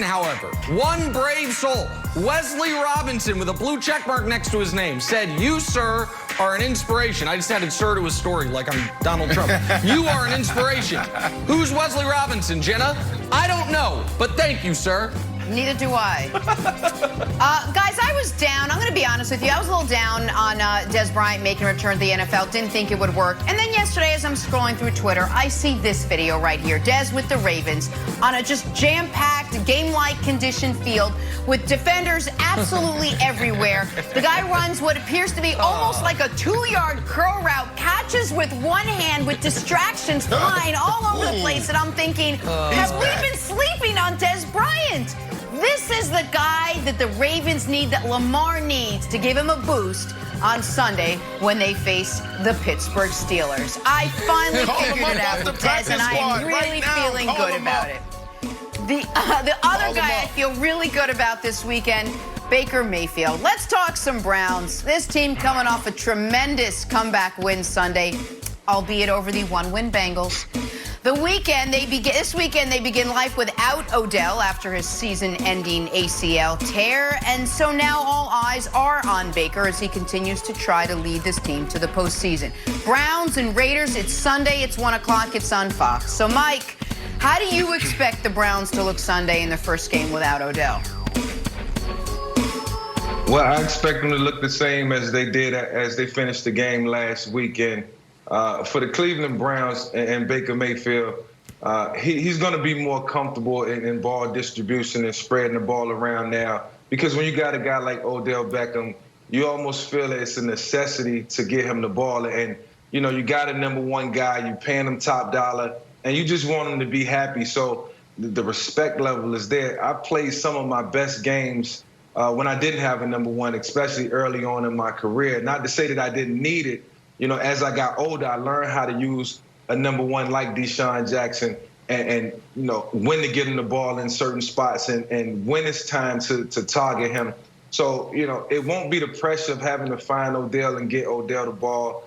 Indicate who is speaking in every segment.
Speaker 1: however, one brave soul, Wesley Robinson, with a blue check mark next to his name, said, "You, sir, are an inspiration." I just added "sir" to his story like I'm Donald Trump. "You are an inspiration." Who's Wesley Robinson, Jenna? I don't know, but thank you, sir.
Speaker 2: Neither do I. Guys, I was down. I'm going to be honest with you. I was a little down on Dez Bryant making a return to the NFL. Didn't think it would work. And then yesterday, as I'm scrolling through Twitter, I see this video right here. Dez with the Ravens on a just jam-packed, game-like condition field with defenders absolutely everywhere. The guy runs what appears to be almost like a 2-yard curl route, catches with one hand with distractions flying all over the place. And I'm thinking, have we been sleeping on Dez Bryant? This is the guy that the Ravens need, that Lamar needs to give him a boost on Sunday when they face the Pittsburgh Steelers. I finally figured it out with Dez, and I am really feeling good about it. The other guy I feel really good about this weekend, Baker Mayfield. Let's talk some Browns. This team coming off a tremendous comeback win Sunday, albeit over the one-win Bengals. This weekend they begin life without Odell after his season-ending ACL tear, and so now all eyes are on Baker as he continues to try to lead this team to the postseason. Browns and Raiders, it's Sunday, it's 1 o'clock, it's on Fox. So Mike, how do you expect the Browns to look Sunday in the first game without Odell?
Speaker 3: Well, I expect them to look the same as they did as they finished the game last weekend. For the Cleveland Browns and Baker Mayfield, he's going to be more comfortable in ball distribution and spreading the ball around now. Because when you got a guy like Odell Beckham, you almost feel that it's a necessity to get him the ball. And, you know, you got a #1 guy, you paying him top dollar, and you just want him to be happy. So the respect level is there. I played some of my best games when I didn't have a #1, especially early on in my career. Not to say that I didn't need it. You know, as I got older, I learned how to use a #1 like Deshaun Jackson and you know, when to get him the ball in certain spots and when it's time to target him. So, you know, it won't be the pressure of having to find Odell and get Odell the ball.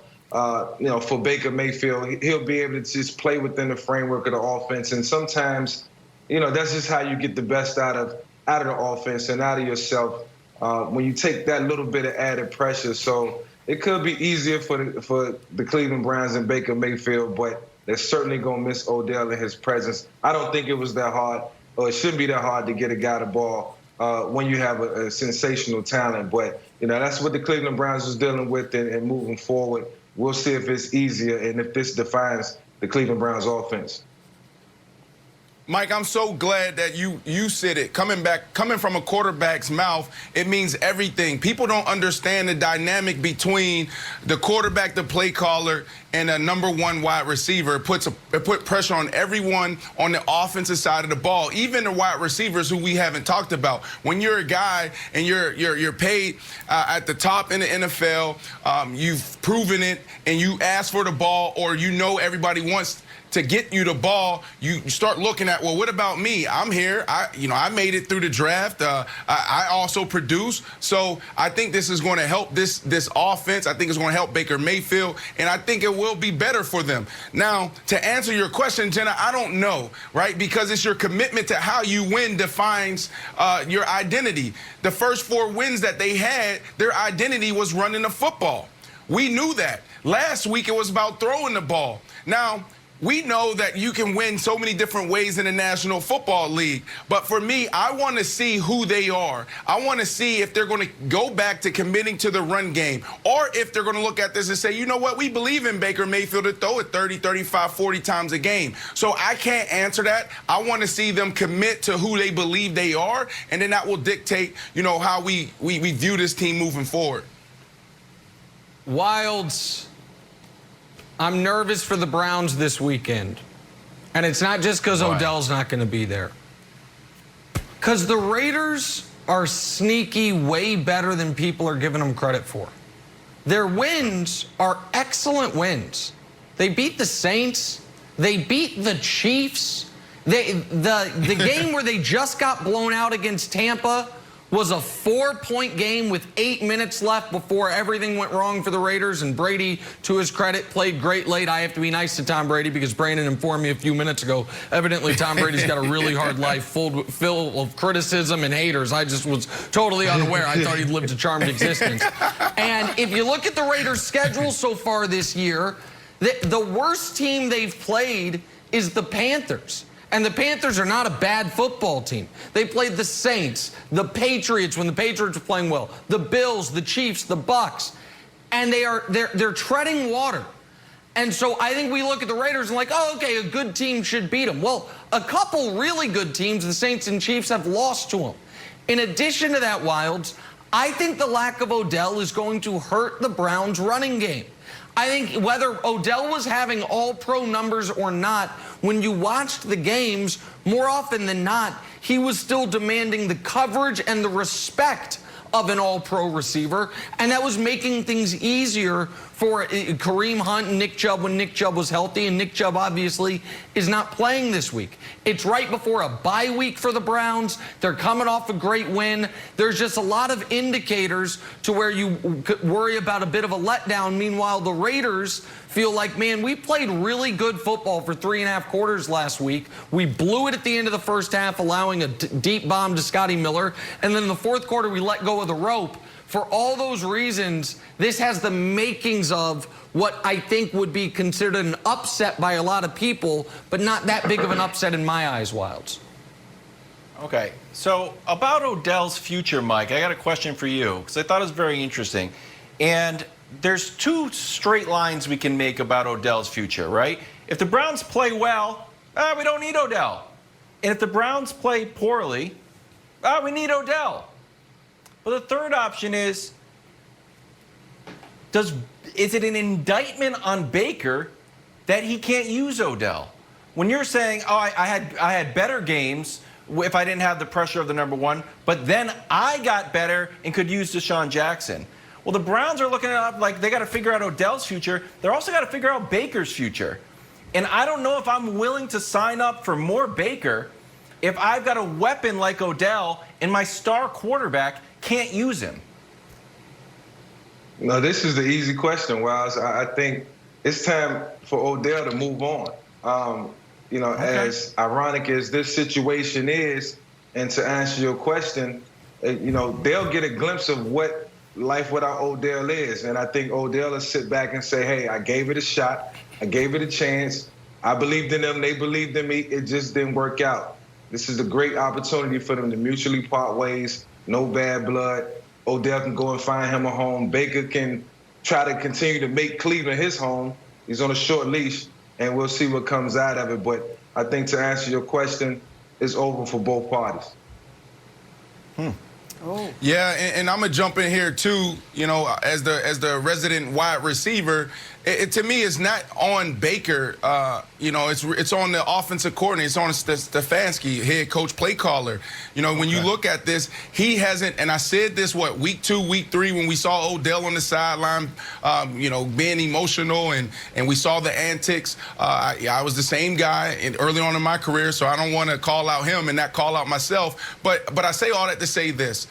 Speaker 3: You know, for Baker Mayfield, he'll be able to just play within the framework of the offense. And sometimes, you know, that's just how you get the best out of the offense and out of yourself when you take that little bit of added pressure. So it could be easier for the Cleveland Browns and Baker Mayfield, but they're certainly going to miss Odell in his presence. I don't think it was that hard, or it shouldn't be that hard to get a guy the ball when you have a sensational talent. But, you know, that's what the Cleveland Browns is dealing with and moving forward. We'll see if it's easier and if this defines the Cleveland Browns offense.
Speaker 4: Mike, I'm so glad that you said it. Coming from a quarterback's mouth, it means everything. People don't understand the dynamic between the quarterback, the play caller, and a #1 wide receiver. It put pressure on everyone on the offensive side of the ball, even the wide receivers who we haven't talked about. When you're a guy and you're paid at the top in the NFL, you've proven it, and you ask for the ball, or you know everybody wants to get you the ball, you start looking at, well, what about me? I'm here. I made it through the draft. I also produce. So I think this is going to help this offense. I think it's going to help Baker Mayfield, and I think it will be better for them. Now, to answer your question, Jenna, I don't know, right? Because it's your commitment to how you win defines your identity. The first 4 wins that they had, their identity was running the football. We knew that. Last week, it was about throwing the ball. Now, we know that you can win so many different ways in the National Football League. But for me, I want to see who they are. I want to see if they're going to go back to committing to the run game, or if they're going to look at this and say, you know what, we believe in Baker Mayfield to throw it 30, 35, 40 times a game. So I can't answer that. I want to see them commit to who they believe they are, and then that will dictate, you know, how we view this team moving forward.
Speaker 1: Wilds, I'm nervous for the Browns this weekend. And it's not just because Odell's not going to be there. Because the Raiders are sneaky way better than people are giving them credit for. Their wins are excellent wins. They beat the Saints. They beat the Chiefs. The game where they just got blown out against Tampa was a 4-point game with 8 minutes left before everything went wrong for the Raiders. And Brady, to his credit, played great late. I have to be nice to Tom Brady because Brandon informed me a few minutes ago. Evidently, Tom Brady's got a really hard life full of criticism and haters. I just was totally unaware. I thought he'd lived a charmed existence. And if you look at the Raiders' schedule so far this year, the worst team they've played is the Panthers. And the Panthers are not a bad football team. They played the Saints, the Patriots when the Patriots were playing well, the Bills, the Chiefs, the Bucks, and they're treading water. And so I think we look at the Raiders and like, oh, okay, a good team should beat them. Well, a couple really good teams, the Saints and Chiefs, have lost to them. In addition to that, Wilds, I think the lack of Odell is going to hurt the Browns' running game. I think whether Odell was having all-pro numbers or not, when you watched the games, more often than not, he was still demanding the coverage and the respect of an all-pro receiver, and that was making things easier for Kareem Hunt and Nick Chubb when Nick Chubb was healthy, and Nick Chubb obviously is not playing this week. It's right before a bye week for the Browns. They're coming off a great win. There's just a lot of indicators to where you worry about a bit of a letdown. Meanwhile, the Raiders feel like, man, we played really good football for 3.5 quarters last week. We blew it at the end of the first half, allowing a deep bomb to Scotty Miller. And then in the fourth quarter, we let go of the rope. For all those reasons, this has the makings of what I think would be considered an upset by a lot of people, but not that big of an upset in my eyes, Wilds.
Speaker 5: Okay, so about Odell's future, Mike, I got a question for you, because I thought it was very interesting. And there's two straight lines we can make about Odell's future, right? If the Browns play well, we don't need Odell. And if the Browns play poorly, we need Odell. But the third option is it an indictment on Baker that he can't use Odell? When you're saying, oh, I had better games if I didn't have the pressure of the number one, but then I got better and could use Deshaun Jackson. Well, the Browns are looking at it like they got to figure out Odell's future. They're also got to figure out Baker's future. And I don't know if I'm willing to sign up for more Baker if I've got a weapon like Odell and my star quarterback can't use him.
Speaker 3: No, this is the easy question, Wiles. I think it's time for Odell to move on. As ironic as this situation is, and to answer your question, they'll get a glimpse of what life without Odell is. And I think Odell will sit back and say, hey, I gave it a shot. I gave it a chance. I believed in them. They believed in me. It just didn't work out. This is a great opportunity for them to mutually part ways. No bad blood. Odell can go and find him a home. Baker can try to continue to make Cleveland his home. He's on a short leash, and we'll see what comes out of it. But I think to answer your question, it's over for both parties.
Speaker 4: Oh. Yeah, and I'm gonna jump in here too. As the resident wide receiver, it to me is not on Baker. It's on the offensive coordinator. It's on Stefanski, head coach, play caller. When you look at this, he hasn't. And I said this week 2, week 3 when we saw Odell on the sideline, being emotional and we saw the antics. I was the same guy early on in my career, so I don't want to call out him and not call out myself. But I say all that to say this.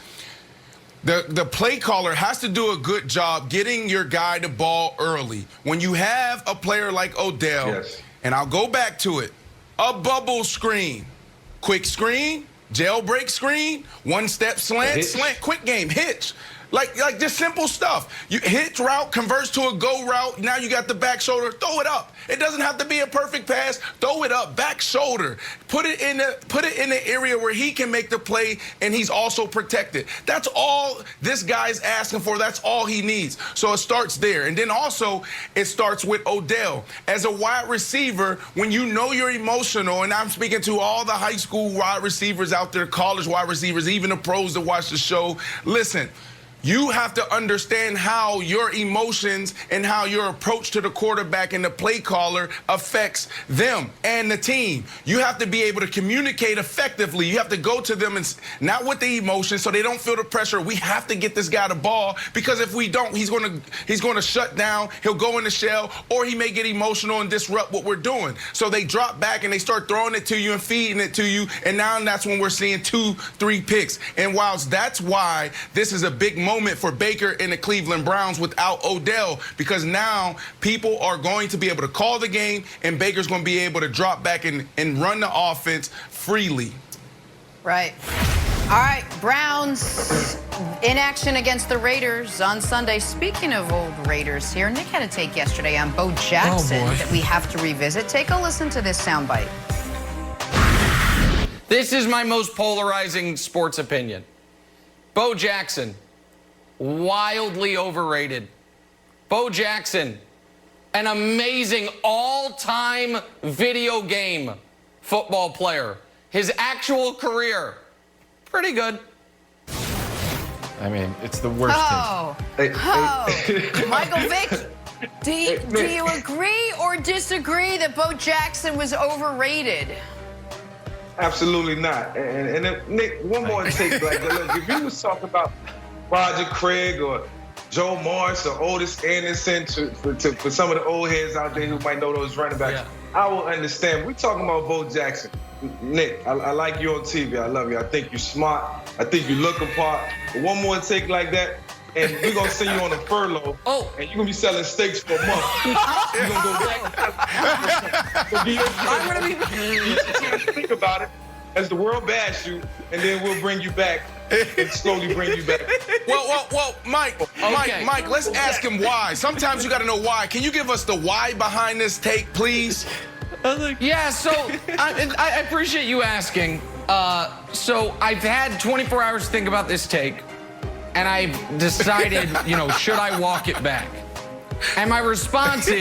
Speaker 4: The play caller has to do a good job getting your guy the ball early. When you have a player like Odell, yes. And I'll go back to it, a bubble screen, quick screen, jailbreak screen, one-step slant, quick game, hitch. Like just simple stuff. You hitch route converts to a go route. Now you got the back shoulder. Throw it up. It doesn't have to be a perfect pass. Throw it up, back shoulder. Put it in the area where he can make the play and he's also protected. That's all this guy's asking for. That's all he needs. So it starts there. And then also it starts with Odell. As a wide receiver, when you know you're emotional, and I'm speaking to all the high school wide receivers out there, college wide receivers, even the pros that watch the show, listen. You have to understand how your emotions and how your approach to the quarterback and the play caller affects them and the team. You have to be able to communicate effectively. You have to go to them and not with the emotions so they don't feel the pressure. We have to get this guy the ball, because if we don't, he's going to shut down. He'll go in the shell, or he may get emotional and disrupt what we're doing. So they drop back and they start throwing it to you and feeding it to you, and now that's when we're seeing 2-3 picks. And whilst that's why this is a big moment for Baker and the Cleveland Browns without Odell, because now people are going to be able to call the game, and Baker's going to be able to drop back and run the offense freely.
Speaker 2: Right. All right, Browns in action against the Raiders on Sunday. Speaking of old Raiders here, Nick had a take yesterday on Bo Jackson that we have to revisit. Take a listen to this soundbite.
Speaker 1: This is my most polarizing sports opinion. Bo Jackson, wildly overrated. Bo Jackson, an amazing all-time video game football player. His actual career, pretty good.
Speaker 5: I mean, it's the worst
Speaker 2: Michael Vick, do you agree or disagree that Bo Jackson was overrated?
Speaker 3: Absolutely not. And Nick, one more take. Like, look, if you was talking about Roger Craig or Joe Morris or Otis Anderson for some of the old heads out there who might know those running backs, I will understand. We're talking about Bo Jackson. Nick, I like you on TV. I love you. I think you're smart. I think you look apart. But one more take like that, and we're going to send you on a furlough, and you're going to be selling steaks for a month. You're going to go back. I'm going to be... Think about it as the world bash you, and then we'll bring you back and slowly bring you back.
Speaker 4: Well, Mike, let's ask him why. Sometimes you got to know why. Can you give us the why behind this take, please?
Speaker 1: Yeah, so I appreciate you asking. So I've had 24 hours to think about this take, and I've decided, should I walk it back? And my response is,